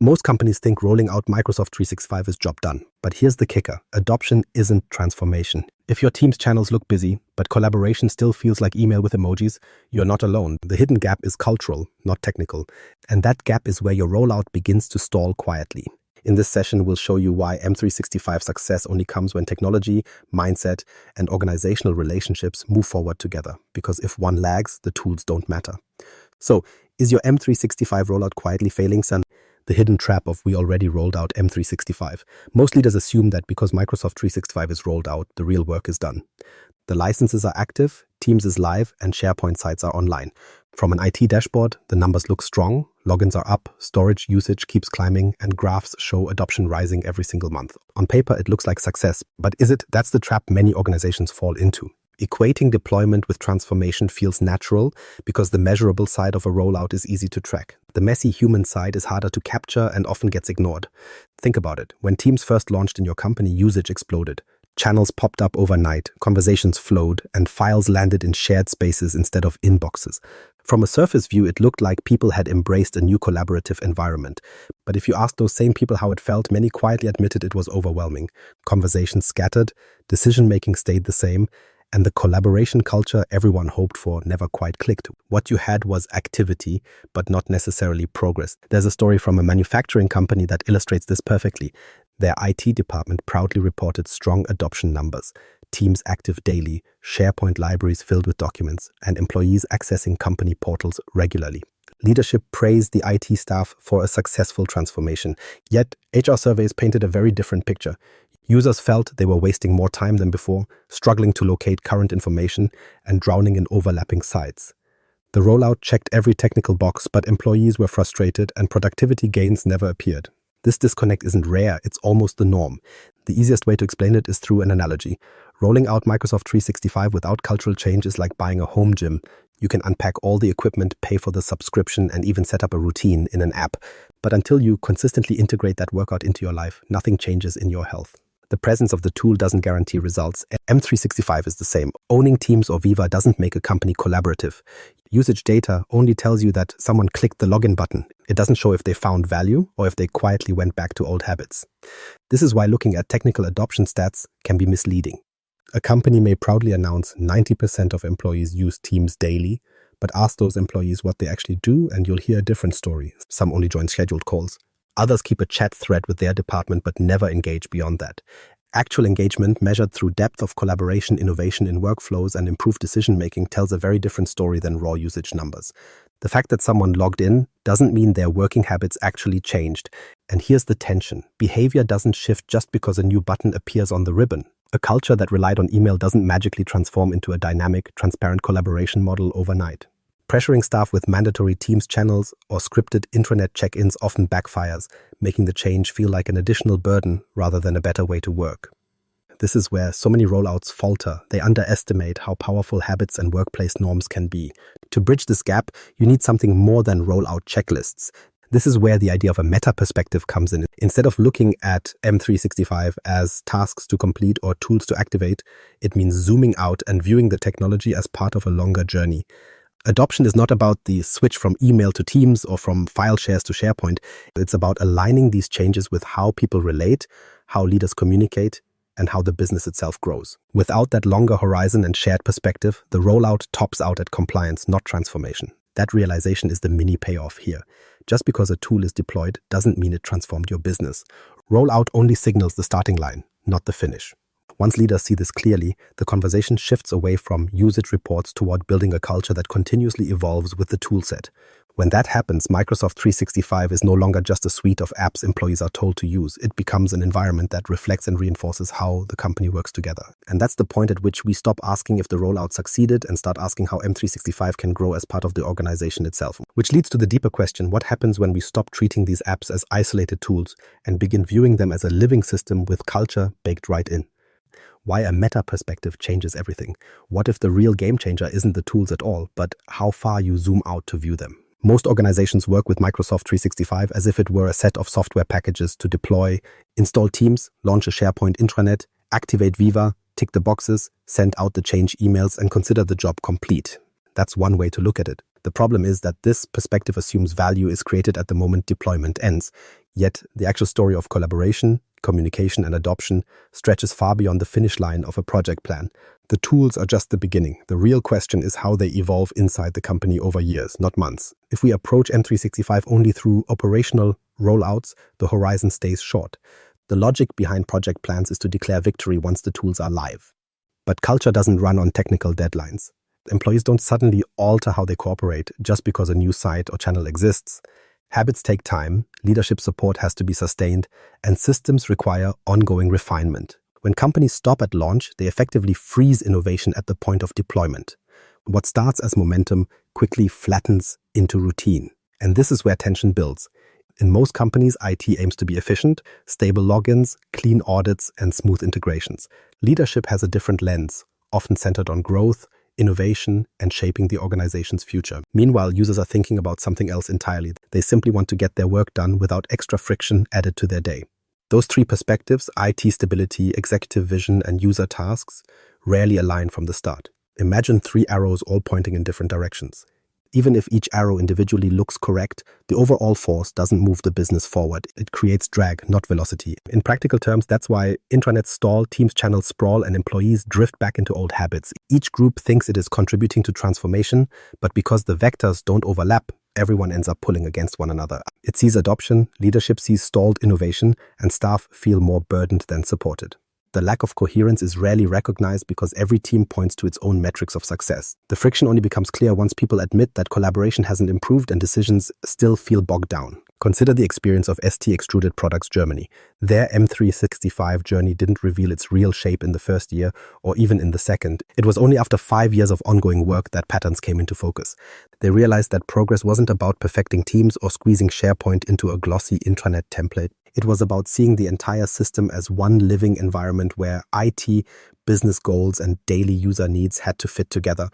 Most companies think rolling out Microsoft 365 is job done. But here's the kicker. Adoption isn't transformation. If your team's channels look busy, but collaboration still feels like email with emojis, you're not alone. The hidden gap is cultural, not technical. And that gap is where your rollout begins to stall quietly. In this session, we'll show you why M365 success only comes when technology, mindset, and organizational relationships move forward together. Because if one lags, the tools don't matter. So, is your M365 rollout quietly failing, son? The hidden trap of we already rolled out M365. Most leaders assume that because Microsoft 365 is rolled out, the real work is done. The licenses are active, Teams is live, and SharePoint sites are online. From an IT dashboard, the numbers look strong, logins are up, storage usage keeps climbing, and graphs show adoption rising every single month. On paper, it looks like success, but is it? That's the trap many organizations fall into. Equating deployment with transformation feels natural because the measurable side of a rollout is easy to track. The messy human side is harder to capture and often gets ignored. Think about it. When Teams first launched in your company, usage exploded. Channels popped up overnight, conversations flowed, and files landed in shared spaces instead of inboxes. From a surface view, it looked like people had embraced a new collaborative environment. But if you ask those same people how it felt, many quietly admitted it was overwhelming. Conversations scattered, decision-making stayed the same, and the collaboration culture everyone hoped for never quite clicked. What you had was activity, but not necessarily progress. There's a story from a manufacturing company that illustrates this perfectly. Their IT department proudly reported strong adoption numbers, Teams active daily, SharePoint libraries filled with documents, and employees accessing company portals regularly. Leadership praised the IT staff for a successful transformation. Yet, HR surveys painted a very different picture. Users felt they were wasting more time than before, struggling to locate current information, and drowning in overlapping sites. The rollout checked every technical box, but employees were frustrated and productivity gains never appeared. This disconnect isn't rare, it's almost the norm. The easiest way to explain it is through an analogy. Rolling out Microsoft 365 without cultural change is like buying a home gym. You can unpack all the equipment, pay for the subscription, and even set up a routine in an app. But until you consistently integrate that workout into your life, nothing changes in your health. The presence of the tool doesn't guarantee results. M365 is the same. Owning Teams or Viva doesn't make a company collaborative. Usage data only tells you that someone clicked the login button. It doesn't show if they found value or if they quietly went back to old habits. This is why looking at technical adoption stats can be misleading. A company may proudly announce 90% of employees use Teams daily, but ask those employees what they actually do and you'll hear a different story. Some only join scheduled calls. Others keep a chat thread with their department but never engage beyond that. Actual engagement, measured through depth of collaboration, innovation in workflows, and improved decision-making, tells a very different story than raw usage numbers. The fact that someone logged in doesn't mean their working habits actually changed. And here's the tension. Behavior doesn't shift just because a new button appears on the ribbon. A culture that relied on email doesn't magically transform into a dynamic, transparent collaboration model overnight. Pressuring staff with mandatory Teams channels or scripted intranet check-ins often backfires, making the change feel like an additional burden rather than a better way to work. This is where so many rollouts falter. They underestimate how powerful habits and workplace norms can be. To bridge this gap, you need something more than rollout checklists. This is where the idea of a meta perspective comes in. Instead of looking at M365 as tasks to complete or tools to activate, it means zooming out and viewing the technology as part of a longer journey. Adoption is not about the switch from email to Teams or from file shares to SharePoint. It's about aligning these changes with how people relate, how leaders communicate, and how the business itself grows. Without that longer horizon and shared perspective, the rollout tops out at compliance, not transformation. That realization is the mini payoff here. Just because a tool is deployed doesn't mean it transformed your business. Rollout only signals the starting line, not the finish. Once leaders see this clearly, the conversation shifts away from usage reports toward building a culture that continuously evolves with the toolset. When that happens, Microsoft 365 is no longer just a suite of apps employees are told to use. It becomes an environment that reflects and reinforces how the company works together. And that's the point at which we stop asking if the rollout succeeded and start asking how M365 can grow as part of the organization itself. Which leads to the deeper question: what happens when we stop treating these apps as isolated tools and begin viewing them as a living system with culture baked right in? Why a meta perspective changes everything. What if the real game changer isn't the tools at all, but how far you zoom out to view them? Most organizations work with Microsoft 365 as if it were a set of software packages to deploy, install Teams, launch a SharePoint intranet, activate Viva, tick the boxes, send out the change emails, and consider the job complete. That's one way to look at it. The problem is that this perspective assumes value is created at the moment deployment ends, yet the actual story of collaboration, communication, and adoption stretches far beyond the finish line of a project plan. The tools are just the beginning. The real question is how they evolve inside the company over years, not months. If we approach M365 only through operational rollouts, the horizon stays short. The logic behind project plans is to declare victory once the tools are live. But culture doesn't run on technical deadlines. Employees don't suddenly alter how they cooperate just because a new site or channel exists. Habits take time, leadership support has to be sustained, and systems require ongoing refinement. When companies stop at launch, they effectively freeze innovation at the point of deployment. What starts as momentum quickly flattens into routine. And this is where tension builds. In most companies, IT aims to be efficient, stable logins, clean audits, and smooth integrations. Leadership has a different lens, often centered on growth, innovation, and shaping the organization's future. Meanwhile, users are thinking about something else entirely. They simply want to get their work done without extra friction added to their day. Those three perspectives, IT stability, executive vision, and user tasks, rarely align from the start. Imagine three arrows all pointing in different directions. Even if each arrow individually looks correct, the overall force doesn't move the business forward. It creates drag, not velocity. In practical terms, that's why intranets stall, Teams channels sprawl, and employees drift back into old habits. Each group thinks it is contributing to transformation, but because the vectors don't overlap, everyone ends up pulling against one another. It sees adoption, leadership sees stalled innovation, and staff feel more burdened than supported. The lack of coherence is rarely recognized because every team points to its own metrics of success. The friction only becomes clear once people admit that collaboration hasn't improved and decisions still feel bogged down. Consider the experience of ST Extruded Products Germany. Their M365 journey didn't reveal its real shape in the first year or even in the second. It was only after 5 years of ongoing work that patterns came into focus. They realized that progress wasn't about perfecting teams or squeezing SharePoint into a glossy intranet template. It was about seeing the entire system as one living environment where IT, business goals, and daily user needs had to fit together.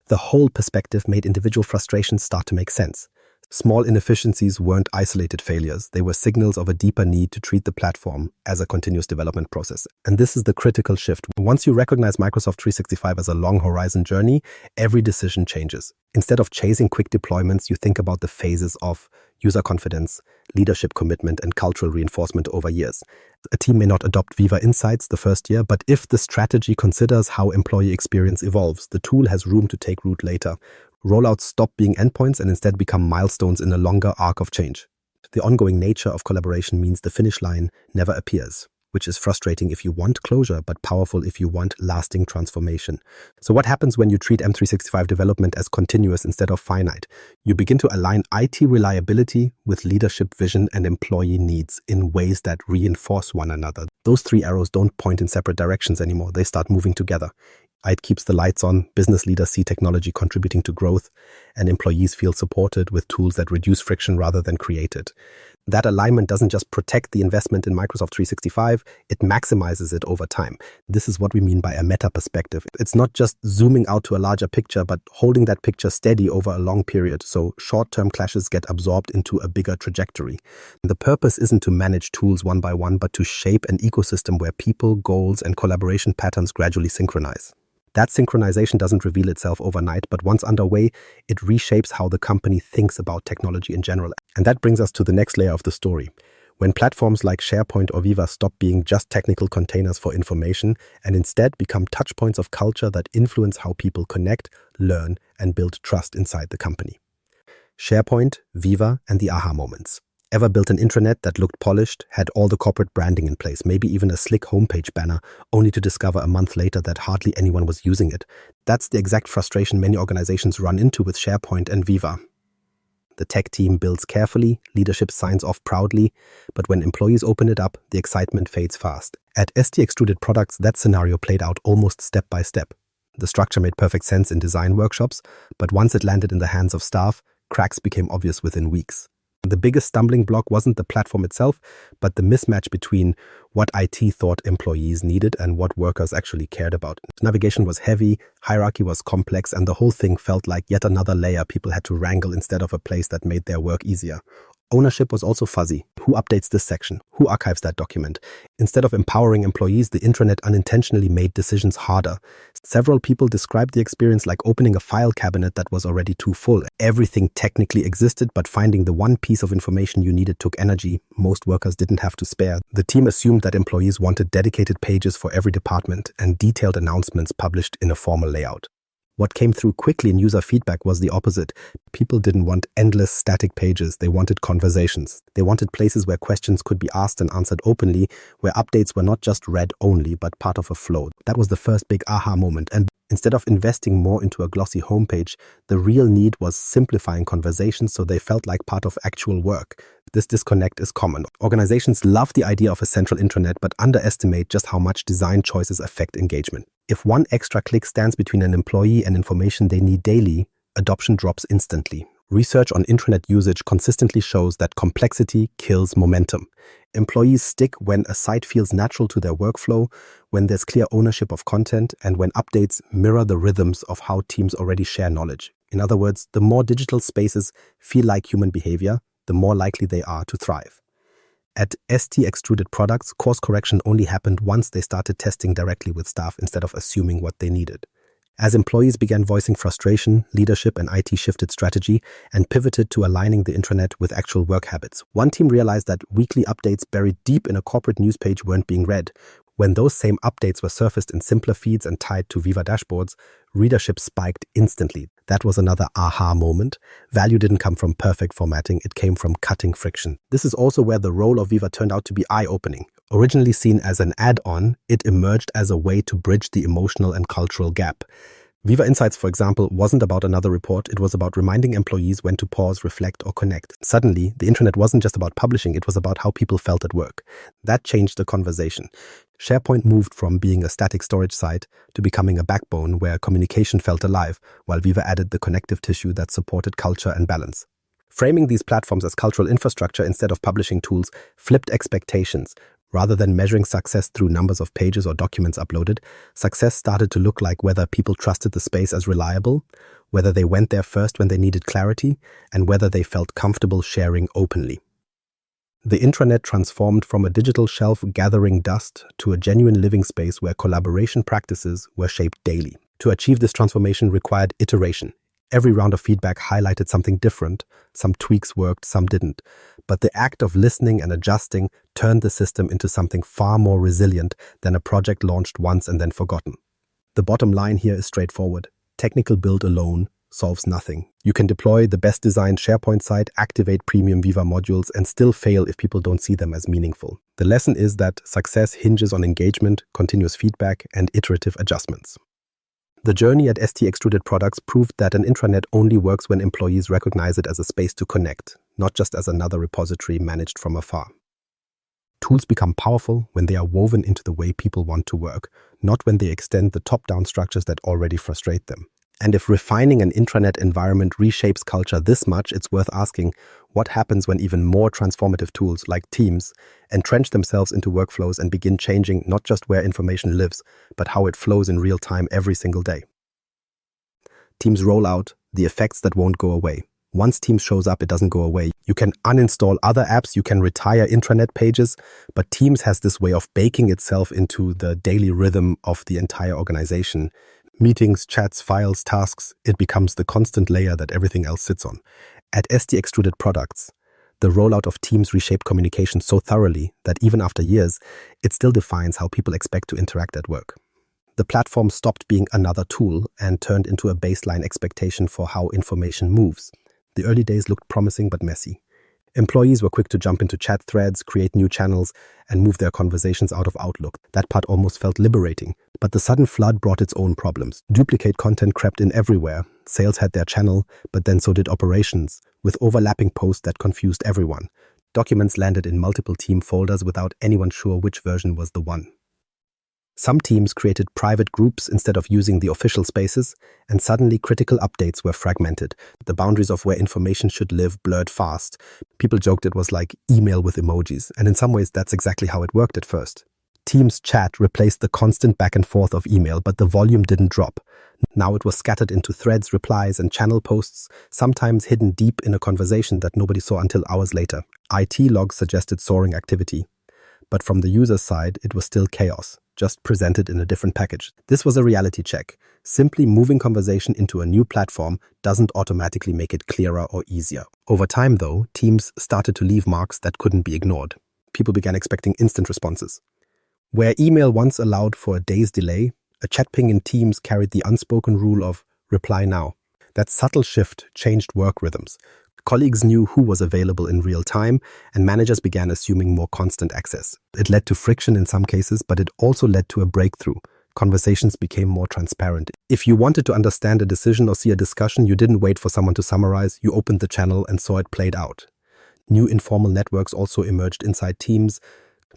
The whole perspective made individual frustrations start to make sense. Small inefficiencies weren't isolated failures. They were signals of a deeper need to treat the platform as a continuous development process. And this is the critical shift. Once you recognize Microsoft 365 as a long horizon journey, every decision changes. Instead of chasing quick deployments, you think about the phases of user confidence, leadership commitment, and cultural reinforcement over years. A team may not adopt Viva Insights the first year, but if the strategy considers how employee experience evolves, the tool has room to take root later. Rollouts stop being endpoints and instead become milestones in a longer arc of change. The ongoing nature of collaboration means the finish line never appears, which is frustrating if you want closure, but powerful if you want lasting transformation. So what happens when you treat M365 development as continuous instead of finite? You begin to align IT reliability with leadership vision and employee needs in ways that reinforce one another. Those three arrows don't point in separate directions anymore. They start moving together. IT keeps the lights on, business leaders see technology contributing to growth, and employees feel supported with tools that reduce friction rather than create it. That alignment doesn't just protect the investment in Microsoft 365, it maximizes it over time. This is what we mean by a meta perspective. It's not just zooming out to a larger picture, but holding that picture steady over a long period, so short-term clashes get absorbed into a bigger trajectory. The purpose isn't to manage tools one by one, but to shape an ecosystem where people, goals, and collaboration patterns gradually synchronize. That synchronization doesn't reveal itself overnight, but once underway, it reshapes how the company thinks about technology in general. And that brings us to the next layer of the story. When platforms like SharePoint or Viva stop being just technical containers for information and instead become touchpoints of culture that influence how people connect, learn, and build trust inside the company. SharePoint, Viva, and the aha moments. Ever built an intranet that looked polished, had all the corporate branding in place, maybe even a slick homepage banner, only to discover a month later that hardly anyone was using it? That's the exact frustration many organizations run into with SharePoint and Viva. The tech team builds carefully, leadership signs off proudly, but when employees open it up, the excitement fades fast. At ST Extruded Products, that scenario played out almost step by step. The structure made perfect sense in design workshops, but once it landed in the hands of staff, cracks became obvious within weeks. The biggest stumbling block wasn't the platform itself, but the mismatch between what IT thought employees needed and what workers actually cared about. Navigation was heavy, hierarchy was complex, and the whole thing felt like yet another layer people had to wrangle instead of a place that made their work easier. Ownership was also fuzzy. Who updates this section? Who archives that document? Instead of empowering employees, the intranet unintentionally made decisions harder. Several people described the experience like opening a file cabinet that was already too full. Everything technically existed, but finding the one piece of information you needed took energy most workers didn't have to spare. The team assumed that employees wanted dedicated pages for every department and detailed announcements published in a formal layout. What came through quickly in user feedback was the opposite. People didn't want endless static pages. They wanted conversations. They wanted places where questions could be asked and answered openly, where updates were not just read only, but part of a flow. That was the first big aha moment. And instead of investing more into a glossy homepage, the real need was simplifying conversations so they felt like part of actual work. This disconnect is common. Organizations love the idea of a central intranet, but underestimate just how much design choices affect engagement. If one extra click stands between an employee and information they need daily, adoption drops instantly. Research on intranet usage consistently shows that complexity kills momentum. Employees stick when a site feels natural to their workflow, when there's clear ownership of content, and when updates mirror the rhythms of how teams already share knowledge. In other words, the more digital spaces feel like human behavior, the more likely they are to thrive. At ST Extruded Products, course correction only happened once they started testing directly with staff instead of assuming what they needed. As employees began voicing frustration, leadership and IT shifted strategy and pivoted to aligning the intranet with actual work habits. One team realized that weekly updates buried deep in a corporate news page weren't being read. When those same updates were surfaced in simpler feeds and tied to Viva dashboards, readership spiked instantly. That was another aha moment. Value didn't come from perfect formatting, it came from cutting friction. This is also where the role of Viva turned out to be eye-opening. Originally seen as an add-on, it emerged as a way to bridge the emotional and cultural gap. Viva Insights, for example, wasn't about another report, it was about reminding employees when to pause, reflect, or connect. Suddenly, the internet wasn't just about publishing, it was about how people felt at work. That changed the conversation. SharePoint moved from being a static storage site to becoming a backbone where communication felt alive, while Viva added the connective tissue that supported culture and balance. Framing these platforms as cultural infrastructure instead of publishing tools flipped expectations. Rather than measuring success through numbers of pages or documents uploaded, success started to look like whether people trusted the space as reliable, whether they went there first when they needed clarity, and whether they felt comfortable sharing openly. The intranet transformed from a digital shelf gathering dust to a genuine living space where collaboration practices were shaped daily. To achieve this transformation required iteration. Every round of feedback highlighted something different. Some tweaks worked, some didn't. But the act of listening and adjusting turned the system into something far more resilient than a project launched once and then forgotten. The bottom line here is straightforward. Technical build alone solves nothing. You can deploy the best designed SharePoint site, activate premium Viva modules, and still fail if people don't see them as meaningful. The lesson is that success hinges on engagement, continuous feedback, and iterative adjustments. The journey at ST Extruded Products proved that an intranet only works when employees recognize it as a space to connect, not just as another repository managed from afar. Tools become powerful when they are woven into the way people want to work, not when they extend the top-down structures that already frustrate them. And if refining an intranet environment reshapes culture this much, it's worth asking, what happens when even more transformative tools like Teams entrench themselves into workflows and begin changing not just where information lives, but how it flows in real time every single day? Teams Rollout, the effects that won't go away. Once Teams shows up, it doesn't go away. You can uninstall other apps, you can retire intranet pages, but Teams has this way of baking itself into the daily rhythm of the entire organization. Meetings, chats, files, tasks, it becomes the constant layer that everything else sits on. At ST Extruded Products, the rollout of Teams reshaped communication so thoroughly that even after years, it still defines how people expect to interact at work. The platform stopped being another tool and turned into a baseline expectation for how information moves. The early days looked promising but messy. Employees were quick to jump into chat threads, create new channels, and move their conversations out of Outlook. That part almost felt liberating. But the sudden flood brought its own problems. Duplicate content crept in everywhere. Sales had their channel, but then so did operations, with overlapping posts that confused everyone. Documents landed in multiple team folders without anyone sure which version was the one. Some teams created private groups instead of using the official spaces, and suddenly critical updates were fragmented. The boundaries of where information should live blurred fast. People joked it was like email with emojis, and in some ways that's exactly how it worked at first. Teams chat replaced the constant back and forth of email, but the volume didn't drop. Now it was scattered into threads, replies, and channel posts, sometimes hidden deep in a conversation that nobody saw until hours later. IT logs suggested soaring activity, but from the user's side, it was still chaos, just presented in a different package. This was a reality check. Simply moving conversation into a new platform doesn't automatically make it clearer or easier. Over time, though, teams started to leave marks that couldn't be ignored. People began expecting instant responses. Where email once allowed for a day's delay, a chat ping in Teams carried the unspoken rule of reply now. That subtle shift changed work rhythms. Colleagues knew who was available in real time, and managers began assuming more constant access. It led to friction in some cases, but it also led to a breakthrough. Conversations became more transparent. If you wanted to understand a decision or see a discussion, you didn't wait for someone to summarize, you opened the channel and saw it played out. New informal networks also emerged inside teams.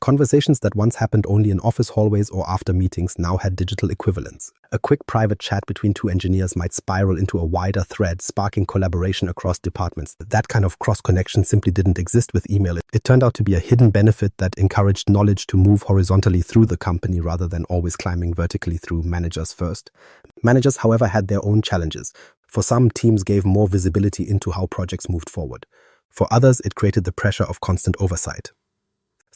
Conversations that once happened only in office hallways or after meetings now had digital equivalents. A quick private chat between two engineers might spiral into a wider thread, sparking collaboration across departments. That kind of cross-connection simply didn't exist with email. It turned out to be a hidden benefit that encouraged knowledge to move horizontally through the company rather than always climbing vertically through managers first. Managers, however, had their own challenges. For some, teams gave more visibility into how projects moved forward. For others, it created the pressure of constant oversight.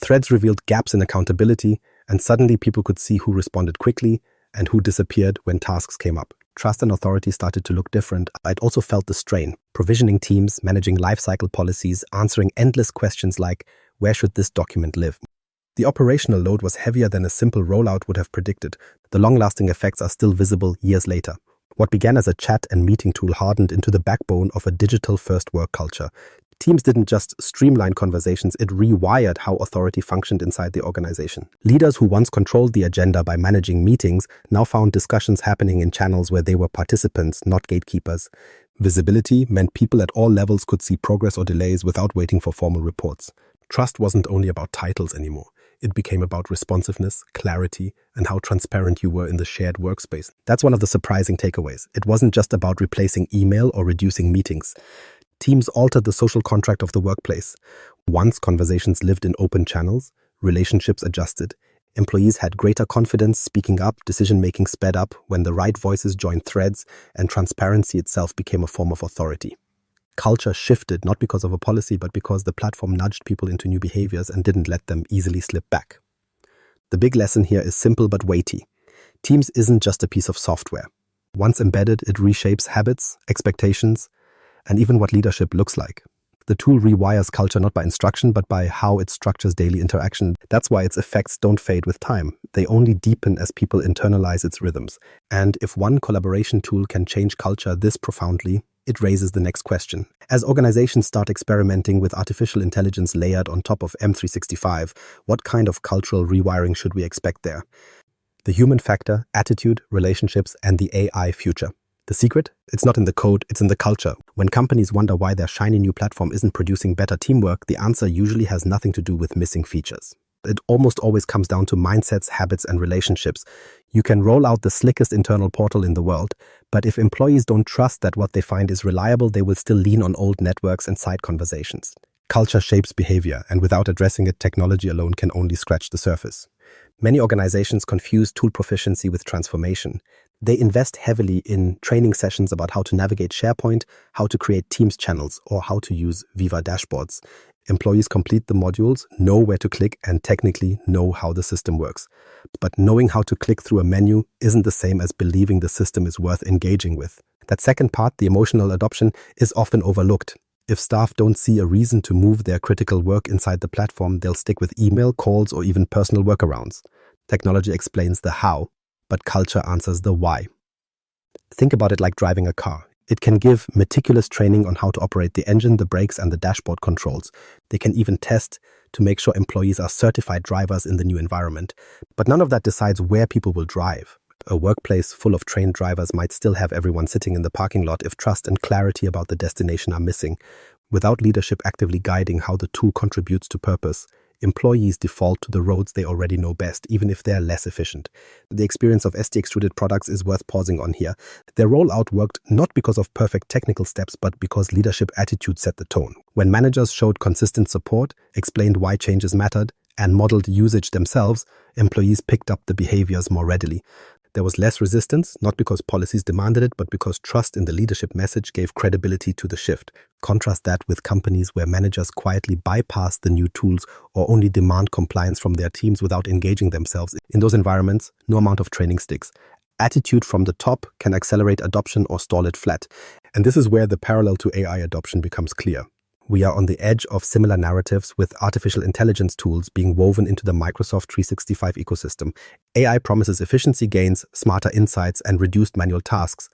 Threads revealed gaps in accountability, and suddenly people could see who responded quickly and who disappeared when tasks came up. Trust and authority started to look different. I'd also felt the strain. Provisioning teams, managing lifecycle policies, answering endless questions like, where should this document live? The operational load was heavier than a simple rollout would have predicted. The long-lasting effects are still visible years later. What began as a chat and meeting tool hardened into the backbone of a digital-first work culture. Teams didn't just streamline conversations, it rewired how authority functioned inside the organization. Leaders who once controlled the agenda by managing meetings now found discussions happening in channels where they were participants, not gatekeepers. Visibility meant people at all levels could see progress or delays without waiting for formal reports. Trust wasn't only about titles anymore. It became about responsiveness, clarity, and how transparent you were in the shared workspace. That's one of the surprising takeaways. It wasn't just about replacing email or reducing meetings. Teams altered the social contract of the workplace. Once conversations lived in open channels, relationships adjusted. Employees had greater confidence speaking up, decision-making sped up when the right voices joined threads, and transparency itself became a form of authority. Culture shifted not because of a policy, but because the platform nudged people into new behaviors and didn't let them easily slip back. The big lesson here is simple but weighty. Teams isn't just a piece of software. Once embedded, it reshapes habits, expectations, and even what leadership looks like. The tool rewires culture not by instruction, but by how it structures daily interaction. That's why its effects don't fade with time. They only deepen as people internalize its rhythms. And if one collaboration tool can change culture this profoundly, it raises the next question. As organizations start experimenting with artificial intelligence layered on top of M365, what kind of cultural rewiring should we expect there? The human factor, attitude, relationships, and the AI future. The secret? It's not in the code, it's in the culture. When companies wonder why their shiny new platform isn't producing better teamwork, the answer usually has nothing to do with missing features. It almost always comes down to mindsets, habits, and relationships. You can roll out the slickest internal portal in the world, but if employees don't trust that what they find is reliable, they will still lean on old networks and side conversations. Culture shapes behavior, and without addressing it, technology alone can only scratch the surface. Many organizations confuse tool proficiency with transformation. They invest heavily in training sessions about how to navigate SharePoint, how to create Teams channels, or how to use Viva dashboards. Employees complete the modules, know where to click, and technically know how the system works. But knowing how to click through a menu isn't the same as believing the system is worth engaging with. That second part, the emotional adoption, is often overlooked. If staff don't see a reason to move their critical work inside the platform, they'll stick with email, calls, or even personal workarounds. Technology explains the how, but culture answers the why. Think about it like driving a car. It can give meticulous training on how to operate the engine, the brakes, and the dashboard controls. They can even test to make sure employees are certified drivers in the new environment. But none of that decides where people will drive. A workplace full of trained drivers might still have everyone sitting in the parking lot if trust and clarity about the destination are missing. Without leadership actively guiding how the tool contributes to purpose, employees default to the roads they already know best, even if they're less efficient. The experience of ST Extruded Products is worth pausing on here. Their rollout worked not because of perfect technical steps, but because leadership attitude set the tone. When managers showed consistent support, explained why changes mattered, and modeled usage themselves, employees picked up the behaviors more readily. There was less resistance, not because policies demanded it, but because trust in the leadership message gave credibility to the shift. Contrast that with companies where managers quietly bypass the new tools or only demand compliance from their teams without engaging themselves. In those environments, no amount of training sticks. Attitude from the top can accelerate adoption or stall it flat. And this is where the parallel to AI adoption becomes clear. We are on the edge of similar narratives with artificial intelligence tools being woven into the Microsoft 365 ecosystem. AI promises efficiency gains, smarter insights, and reduced manual tasks,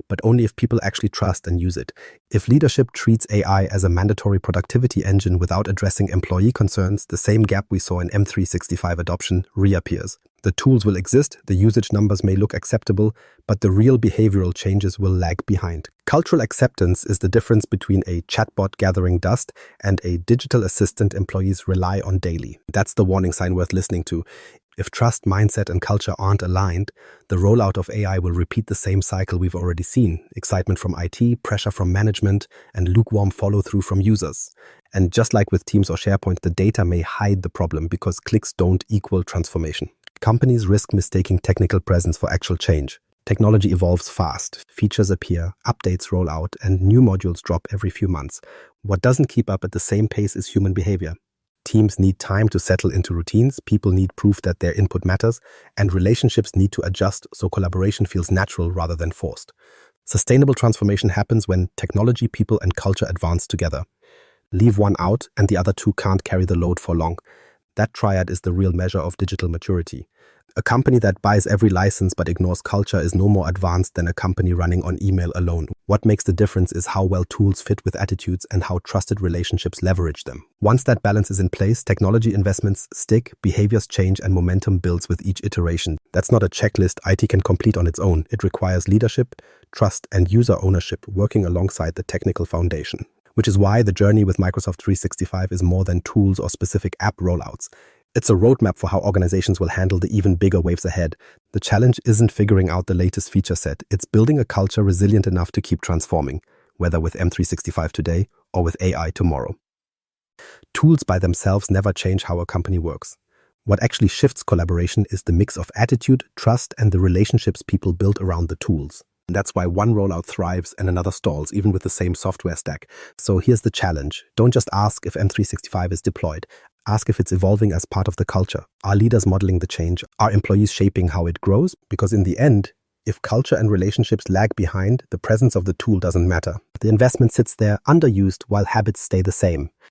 but only if people actually trust and use it. If leadership treats AI as a mandatory productivity engine without addressing employee concerns, the same gap we saw in M365 adoption reappears. The tools will exist, the usage numbers may look acceptable, but the real behavioral changes will lag behind. Cultural acceptance is the difference between a chatbot gathering dust and a digital assistant employees rely on daily. That's the warning sign worth listening to. If trust, mindset, and culture aren't aligned, the rollout of AI will repeat the same cycle we've already seen. Excitement from IT, pressure from management, and lukewarm follow-through from users. And just like with Teams or SharePoint, the data may hide the problem because clicks don't equal transformation. Companies risk mistaking technical presence for actual change. Technology evolves fast, features appear, updates roll out, and new modules drop every few months. What doesn't keep up at the same pace is human behavior. Teams need time to settle into routines, people need proof that their input matters, and relationships need to adjust so collaboration feels natural rather than forced. Sustainable transformation happens when technology, people, and culture advance together. Leave one out, and the other two can't carry the load for long. That triad is the real measure of digital maturity. A company that buys every license but ignores culture is no more advanced than a company running on email alone. What makes the difference is how well tools fit with attitudes and how trusted relationships leverage them. Once that balance is in place, technology investments stick, behaviors change, and momentum builds with each iteration. That's not a checklist IT can complete on its own. It requires leadership, trust, and user ownership working alongside the technical foundation. Which is why the journey with Microsoft 365 is more than tools or specific app rollouts. It's a roadmap for how organizations will handle the even bigger waves ahead. The challenge isn't figuring out the latest feature set. It's building a culture resilient enough to keep transforming, whether with M365 today or with AI tomorrow. Tools by themselves never change how a company works. What actually shifts collaboration is the mix of attitude, trust, and the relationships people build around the tools. That's why one rollout thrives and another stalls, even with the same software stack. So here's the challenge. Don't just ask if M365 is deployed. Ask if it's evolving as part of the culture. Are leaders modeling the change? Are employees shaping how it grows? Because in the end, if culture and relationships lag behind, the presence of the tool doesn't matter. The investment sits there underused while habits stay the same.